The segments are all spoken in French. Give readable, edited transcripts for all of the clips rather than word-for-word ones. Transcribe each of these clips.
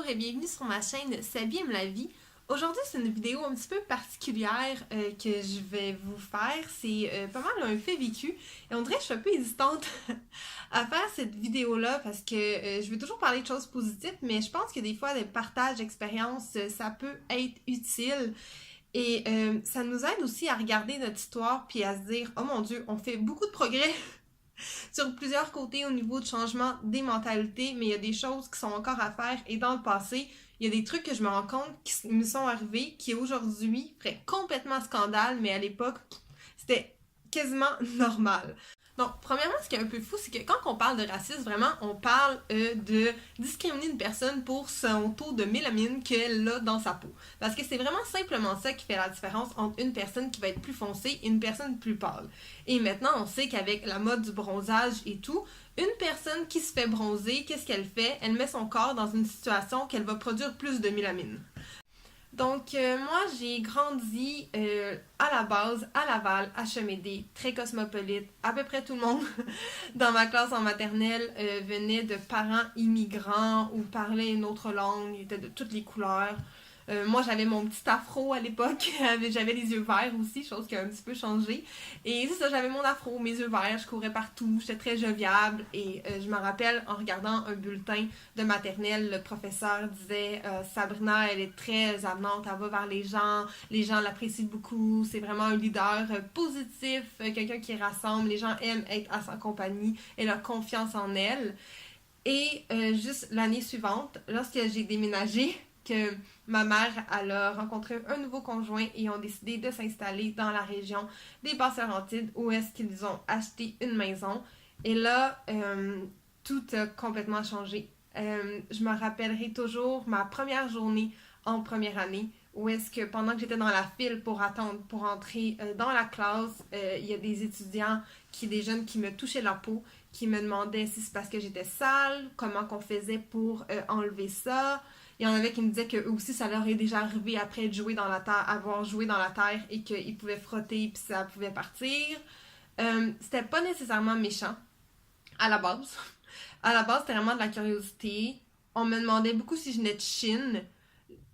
Bonjour et bienvenue sur ma chaîne Sabi aime la vie. Aujourd'hui, c'est une vidéo un petit peu particulière que je vais vous faire. C'est pas mal un fait vécu. Et on dirait que je suis un peu hésitante à faire cette vidéo-là parce que je veux toujours parler de choses positives, mais je pense que des fois, le partage d'expériences, ça peut être utile. Et ça nous aide aussi à regarder notre histoire puis à se dire, oh mon Dieu, on fait beaucoup de progrès sur plusieurs côtés au niveau de changement des mentalités, mais il y a des choses qui sont encore à faire et dans le passé, il y a des trucs que je me rends compte qui me sont arrivés qui aujourd'hui feraient complètement scandale, mais à l'époque, c'était quasiment normal. Donc, premièrement, ce qui est un peu fou, c'est que quand on parle de racisme, vraiment, on parle de discriminer une personne pour son taux de mélamine qu'elle a dans sa peau. Parce que c'est vraiment simplement ça qui fait la différence entre une personne qui va être plus foncée et une personne plus pâle. Et maintenant, on sait qu'avec la mode du bronzage et tout, une personne qui se fait bronzer, qu'est-ce qu'elle fait? Elle met son corps dans une situation qu'elle va produire plus de mélamine. Donc, moi, j'ai grandi à la base, à Laval, à Chemédé, très cosmopolite. À peu près tout le monde dans ma classe en maternelle venait de parents immigrants ou parlaient une autre langue, étaient de toutes les couleurs. Moi, j'avais mon petit afro à l'époque, j'avais les yeux verts aussi, chose qui a un petit peu changé. Et c'est ça, j'avais mon afro, mes yeux verts, je courais partout, j'étais très joviable. Et je me rappelle, en regardant un bulletin de maternelle, le professeur disait Sabrina, elle est très avenante, elle va vers les gens l'apprécient beaucoup, c'est vraiment un leader positif, quelqu'un qui rassemble, les gens aiment être à sa compagnie, elle a confiance en elle. Et juste l'année suivante, lorsque j'ai déménagé, que ma mère, elle a rencontré un nouveau conjoint et ont décidé de s'installer dans la région des Basses-Laurentides où est-ce qu'ils ont acheté une maison. Et là, tout a complètement changé. Je me rappellerai toujours ma première journée en première année où est-ce que pendant que j'étais dans la file pour attendre pour entrer dans la classe, il y a des étudiants, des jeunes qui me touchaient la peau, qui me demandaient si c'est parce que j'étais sale, comment qu'on faisait pour enlever ça. Il y en avait qui me disaient que eux aussi ça leur est déjà arrivé après de jouer dans la terre, avoir joué dans la terre et qu'ils pouvaient frotter puis ça pouvait partir. C'était pas nécessairement méchant à la base. À la base, c'était vraiment de la curiosité. On me demandait beaucoup si je venais de Chine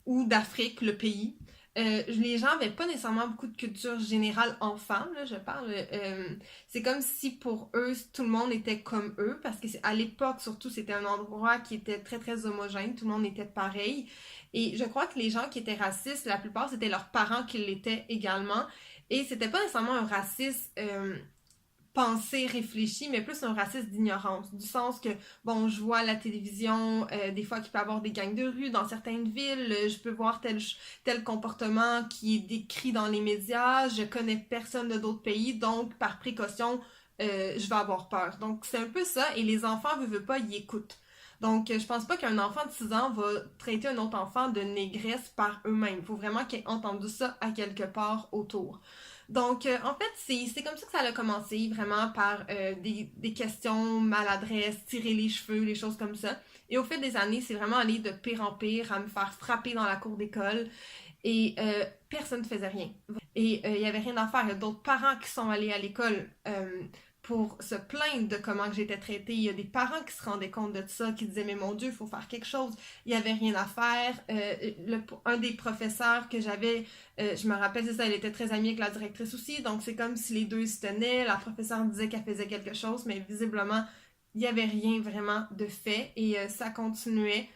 ou d'Afrique, le pays. Les gens n'avaient pas nécessairement beaucoup de culture générale enfant, là, je parle. C'est comme si pour eux, tout le monde était comme eux, parce que à l'époque, surtout, c'était un endroit qui était très, très homogène, tout le monde était pareil. Et je crois que les gens qui étaient racistes, la plupart, c'était leurs parents qui l'étaient également. Et c'était pas nécessairement un racisme pensée, réfléchi, mais plus un racisme d'ignorance. Du sens que, bon, je vois à la télévision, des fois qu'il peut y avoir des gangs de rue dans certaines villes, je peux voir tel comportement qui est décrit dans les médias, je connais personne de d'autres pays, donc par précaution, je vais avoir peur. Donc c'est un peu ça, et les enfants, veulent pas, ils écoutent. Donc, je pense pas qu'un enfant de 6 ans va traiter un autre enfant de négresse par eux-mêmes. Il faut vraiment qu'ils aient entendu ça à quelque part autour. Donc, en fait, c'est comme ça que ça a commencé, vraiment par des questions, maladresse, tirer les cheveux, les choses comme ça. Et au fil des années, c'est vraiment allé de pire en pire, à me faire frapper dans la cour d'école. Et personne ne faisait rien. Et il n'y avait rien à faire. Il y a d'autres parents qui sont allés à l'école pour se plaindre de comment que j'étais traitée. Il y a des parents qui se rendaient compte de ça, qui disaient « Mais mon Dieu, il faut faire quelque chose. » Il n'y avait rien à faire. Un des professeurs que j'avais, je me rappelle, c'est ça, elle était très amie avec la directrice aussi, donc c'est comme si les deux se tenaient. La professeure disait qu'elle faisait quelque chose, mais visiblement, il n'y avait rien vraiment de fait et ça continuait.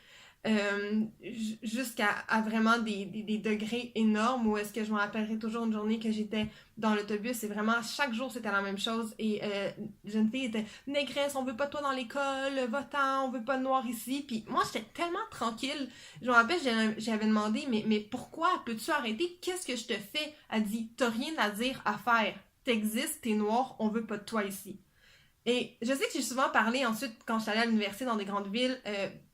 Jusqu'à vraiment des degrés énormes où est-ce que je me rappellerai toujours une journée que j'étais dans l'autobus et vraiment chaque jour c'était la même chose et jeune fille était négresse, on veut pas de toi dans l'école, va-t'en, on veut pas de noir ici. Puis moi j'étais tellement tranquille, je me rappelle j'avais demandé mais pourquoi, peux-tu arrêter, qu'est-ce que je te fais? Elle dit t'as rien à dire, à faire, t'existes, t'es noir, on veut pas de toi ici. Et je sais que j'ai souvent parlé ensuite, quand je suis allée à l'université dans des grandes villes,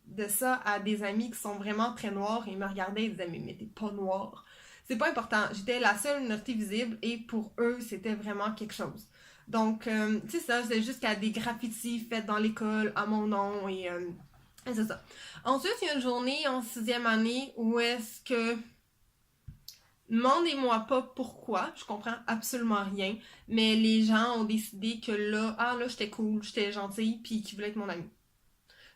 de ça à des amis qui sont vraiment très noirs et ils me regardaient et ils disaient mais t'es pas noir. C'est pas important. J'étais la seule minorité visible et pour eux, c'était vraiment quelque chose. Donc, tu sais ça, c'est jusqu'à des graffitis faits dans l'école à mon nom et c'est ça. Ensuite, il y a une journée en 6e année où est-ce que demandez-moi pas pourquoi, je comprends absolument rien, mais les gens ont décidé que là, là j'étais cool, j'étais gentille, puis qu'ils voulaient être mon ami.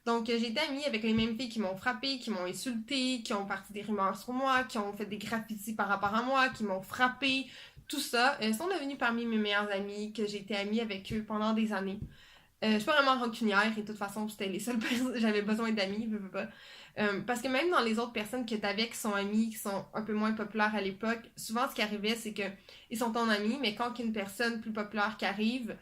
Donc, j'ai été amie avec les mêmes filles qui m'ont frappée, qui m'ont insultée, qui ont parti des rumeurs sur moi, qui ont fait des graffitis par rapport à moi, qui m'ont frappée, tout ça. Sont devenues parmi mes meilleures amies, que j'ai été amie avec eux pendant des années. Je suis pas vraiment rancunière et de toute façon, c'était les seules personnes j'avais besoin d'amis, veux pas. Parce que même dans les autres personnes que t'avais qui sont amies, qui sont un peu moins populaires à l'époque, souvent ce qui arrivait, c'est que ils sont ton ami, mais quand une personne plus populaire qui arrive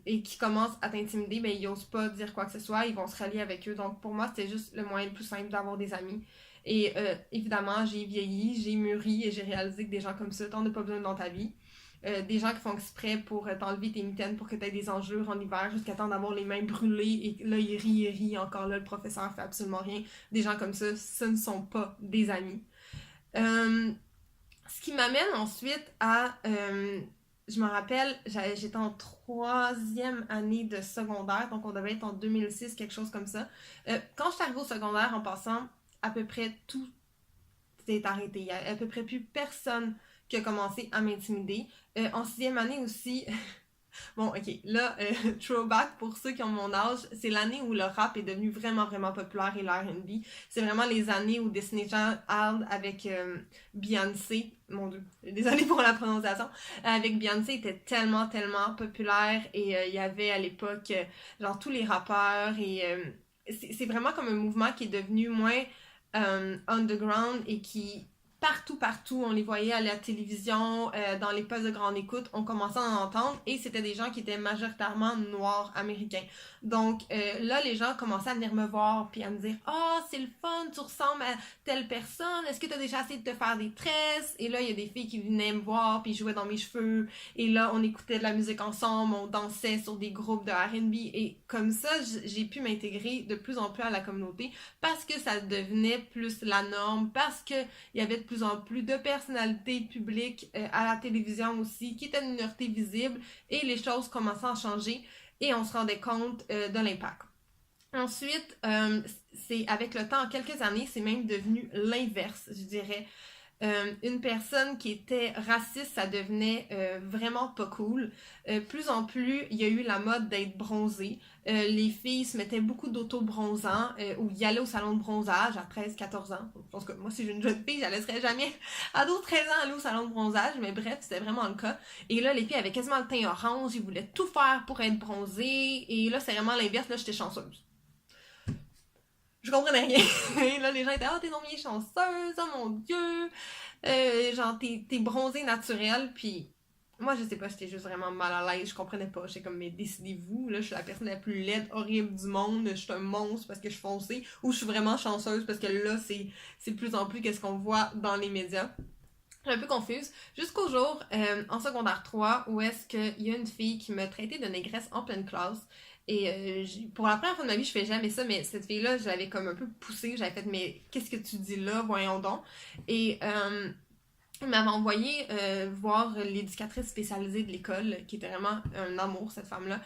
et qui commence à t'intimider, ben ils osent pas dire quoi que ce soit, ils vont se rallier avec eux. Donc pour moi, c'était juste le moyen le plus simple d'avoir des amis. Et évidemment, j'ai vieilli, j'ai mûri et j'ai réalisé que des gens comme ça, t'en as pas besoin dans ta vie. Des gens qui font exprès pour t'enlever tes mitaines pour que tu aies des enjeux en hiver jusqu'à temps d'avoir les mains brûlées et là il rit, encore là le professeur fait absolument rien. Des gens comme ça, ce ne sont pas des amis. Ce qui m'amène ensuite à... je me rappelle, j'étais en troisième année de secondaire, donc on devait être en 2006, quelque chose comme ça. Quand je suis arrivée au secondaire, en passant, à peu près tout s'est arrêté. Il n'y a à peu près plus personne qui a commencé à m'intimider. En sixième année aussi, bon, ok, là, throwback pour ceux qui ont mon âge, c'est l'année où le rap est devenu vraiment, vraiment populaire et l'R&B. C'est vraiment les années où Destiny's Child avec Beyoncé, mon dieu, désolée pour la prononciation, avec Beyoncé était tellement, tellement populaire et il y avait à l'époque, genre tous les rappeurs et c'est vraiment comme un mouvement qui est devenu moins underground et qui partout, on les voyait à la télévision, dans les postes de grande écoute, on commençait à en entendre, et c'était des gens qui étaient majoritairement noirs américains. Donc là, les gens commençaient à venir me voir, puis à me dire « Ah, oh, c'est le fun, tu ressembles à telle personne, est-ce que tu as déjà essayé de te faire des tresses? » Et là, il y a des filles qui venaient me voir, puis jouaient dans mes cheveux, et là, on écoutait de la musique ensemble, on dansait sur des groupes de R&B, et comme ça, j'ai pu m'intégrer de plus en plus à la communauté, parce que ça devenait plus la norme, parce que il y avait de plus en plus de personnalités publiques à la télévision aussi, qui étaient une minorité visible, et les choses commençaient à changer, et on se rendait compte de l'impact. Ensuite, c'est avec le temps, en quelques années, c'est même devenu l'inverse, je dirais. Une personne qui était raciste, ça devenait vraiment pas cool. Plus en plus, il y a eu la mode d'être bronzée. Les filles se mettaient beaucoup d'auto-bronzants ou y allaient au salon de bronzage à 13-14 ans. Je pense que moi, si j'ai une jeune fille, je la laisserais jamais à 12-13 ans aller au salon de bronzage, mais bref, c'était vraiment le cas. Et là, les filles avaient quasiment le teint orange, ils voulaient tout faire pour être bronzées. Et là, c'est vraiment l'inverse, là, j'étais chanceuse. Je comprenais rien. Là, les gens étaient « Ah, t'es non bien chanceuse, oh mon Dieu! Genre, t'es bronzée naturelle. » Puis moi, je sais pas, j'étais juste vraiment mal à l'aise. Je comprenais pas. J'étais comme « Mais décidez-vous, là, je suis la personne la plus laide, horrible du monde. Je suis un monstre parce que je suis foncée. » Ou je suis vraiment chanceuse parce que là, c'est de plus en plus qu'est-ce qu'on voit dans les médias. Je suis un peu confuse. Jusqu'au jour, en secondaire 3, où est-ce qu'il y a une fille qui m'a traité de négresse en pleine classe. Et pour la première fois de ma vie, je fais jamais ça, mais cette fille-là, je l'avais comme un peu poussée. J'avais fait, mais qu'est-ce que tu dis là? Voyons donc. Et elle m'avait envoyé voir l'éducatrice spécialisée de l'école, qui était vraiment un amour, cette femme-là.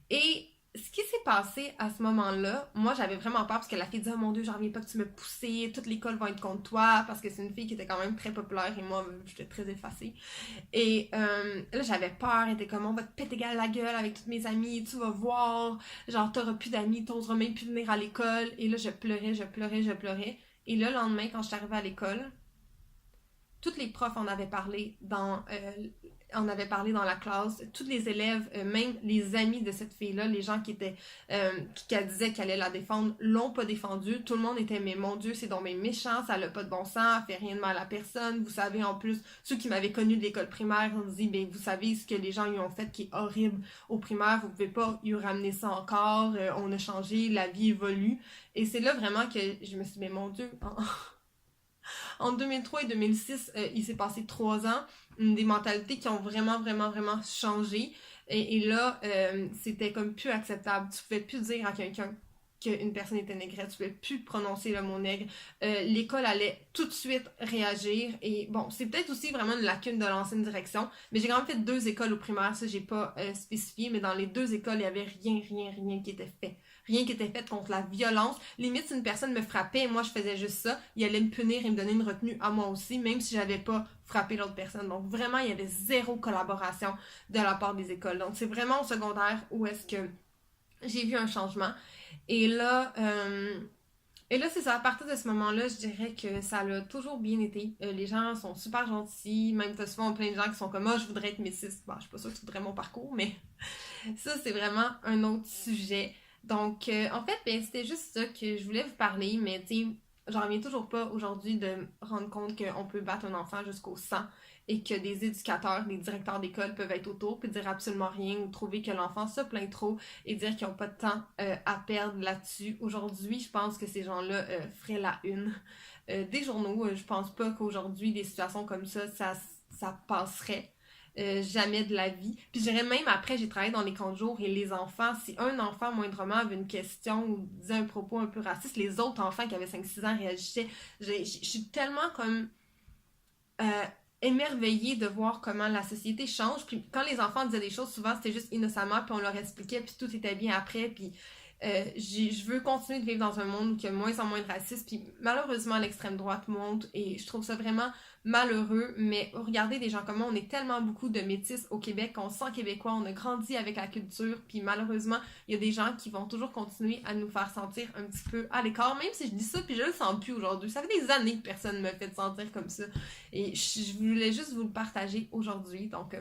Et ce qui s'est passé à ce moment-là, moi j'avais vraiment peur parce que la fille disait « Oh mon Dieu, j'en reviens pas que tu me poussais, toute l'école va être contre toi » parce que c'est une fille qui était quand même très populaire et moi j'étais très effacée. Et là j'avais peur, elle était comme « On va te péter la gueule avec toutes mes amies, tu vas voir, genre t'auras plus d'amis, t'oseras même plus venir à l'école. » Et là je pleurais. Et là le lendemain quand je suis arrivée à l'école, toutes les profs en avaient parlé dans la classe, tous les élèves, même les amis de cette fille-là, les gens qui étaient qui disaient qu'elle allait la défendre, l'ont pas défendue. Tout le monde était mais mon Dieu, c'est donc bien méchant, ça n'a pas de bon sens, elle fait rien de mal à personne. Vous savez, en plus, ceux qui m'avaient connu de l'école primaire, on dit ben vous savez ce que les gens lui ont fait qui est horrible au primaire, vous pouvez pas lui ramener ça encore, on a changé, la vie évolue. Et c'est là vraiment que je me suis dit mais mon Dieu, en 2003 et 2006, il s'est passé 3 ans, des mentalités qui ont vraiment changé. Et là, c'était comme plus acceptable. Tu pouvais plus dire à quelqu'un qu'une personne était négrette, tu pouvais plus prononcer le mot nègre. L'école allait tout de suite réagir. Et bon, c'est peut-être aussi vraiment une lacune de l'ancienne direction, mais j'ai quand même fait 2 écoles au primaire, ça j'ai pas spécifié, mais dans les 2 écoles, il y avait rien qui était fait. Rien qui était fait contre la violence. Limite, si une personne me frappait et moi je faisais juste ça, il allait me punir et me donner une retenue à moi aussi, même si j'avais pas frappé l'autre personne. Donc vraiment, il y avait 0 collaboration de la part des écoles. Donc c'est vraiment au secondaire où est-ce que j'ai vu un changement. Et là, c'est ça, à partir de ce moment-là, je dirais que ça a toujours bien été. Les gens sont super gentils, même t'as souvent plein de gens qui sont comme, ah, je voudrais être métisse. Bon, je suis pas sûre que tu voudrais mon parcours, mais ça, c'est vraiment un autre sujet. Donc, en fait, ben, c'était juste ça que je voulais vous parler, mais tu sais, j'en reviens toujours pas aujourd'hui de me rendre compte qu'on peut battre un enfant jusqu'au sang et que des éducateurs, des directeurs d'école peuvent être autour puis dire absolument rien ou trouver que l'enfant se plaint trop et dire qu'ils n'ont pas de temps à perdre là-dessus. Aujourd'hui, je pense que ces gens-là feraient la une des journaux. Je pense pas qu'aujourd'hui, des situations comme ça passerait jamais de la vie. Puis je dirais même après, j'ai travaillé dans les camps de jour et les enfants, si un enfant moindrement avait une question ou disait un propos un peu raciste, les autres enfants qui avaient 5-6 ans réagissaient. Je suis tellement comme euh, émerveillée de voir comment la société change. Puis quand les enfants disaient des choses, souvent c'était juste innocemment, puis on leur expliquait, puis tout était bien après. Puis je veux continuer de vivre dans un monde où il y a moins en moins de racisme. Puis malheureusement, l'extrême droite monte et je trouve ça vraiment malheureux. Mais regardez des gens comme moi, on est tellement beaucoup de métis au Québec qu'on se sent québécois, on a grandi avec la culture. Puis malheureusement, il y a des gens qui vont toujours continuer à nous faire sentir un petit peu à l'écart. Même si je dis ça, puis je le sens plus aujourd'hui. Ça fait des années que personne ne me fait sentir comme ça. Et je voulais juste vous le partager aujourd'hui. Donc,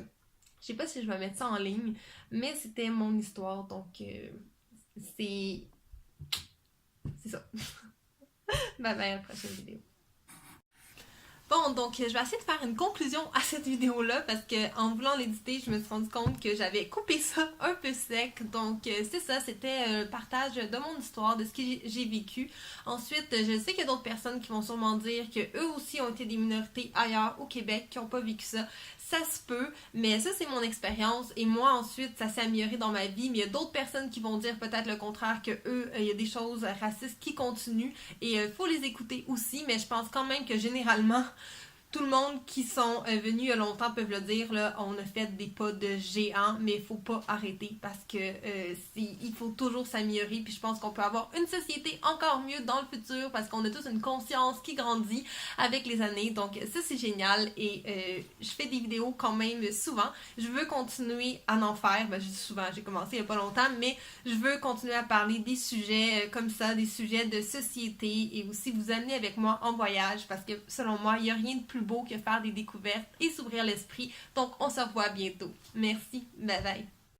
je sais pas si je vais mettre ça en ligne, mais c'était mon histoire. Donc, c'est c'est ça. Bye bye à la prochaine vidéo. Bon, donc je vais essayer de faire une conclusion à cette vidéo-là parce que en voulant l'éditer, je me suis rendu compte que j'avais coupé ça un peu sec. Donc c'est ça, c'était un partage de mon histoire, de ce que j'ai vécu. Ensuite, je sais qu'il y a d'autres personnes qui vont sûrement dire que eux aussi ont été des minorités ailleurs au Québec, qui n'ont pas vécu ça. Ça se peut, mais ça c'est mon expérience et moi ensuite ça s'est amélioré dans ma vie, mais il y a d'autres personnes qui vont dire peut-être le contraire, que eux, il y a des choses racistes qui continuent et il faut les écouter aussi, mais je pense quand même que généralement tout le monde qui sont venus il y a longtemps peuvent le dire, là, on a fait des pas de géant, mais il faut pas arrêter parce que il faut toujours s'améliorer. Puis je pense qu'on peut avoir une société encore mieux dans le futur parce qu'on a tous une conscience qui grandit avec les années. Donc ça c'est génial et je fais des vidéos quand même souvent. Je veux continuer à en faire. Ben, je dis souvent, j'ai commencé il y a pas longtemps, mais je veux continuer à parler des sujets comme ça, des sujets de société et aussi vous amener avec moi en voyage parce que selon moi, il n'y a rien de plus beau que faire des découvertes et s'ouvrir l'esprit. Donc, on se revoit bientôt. Merci. Bye bye.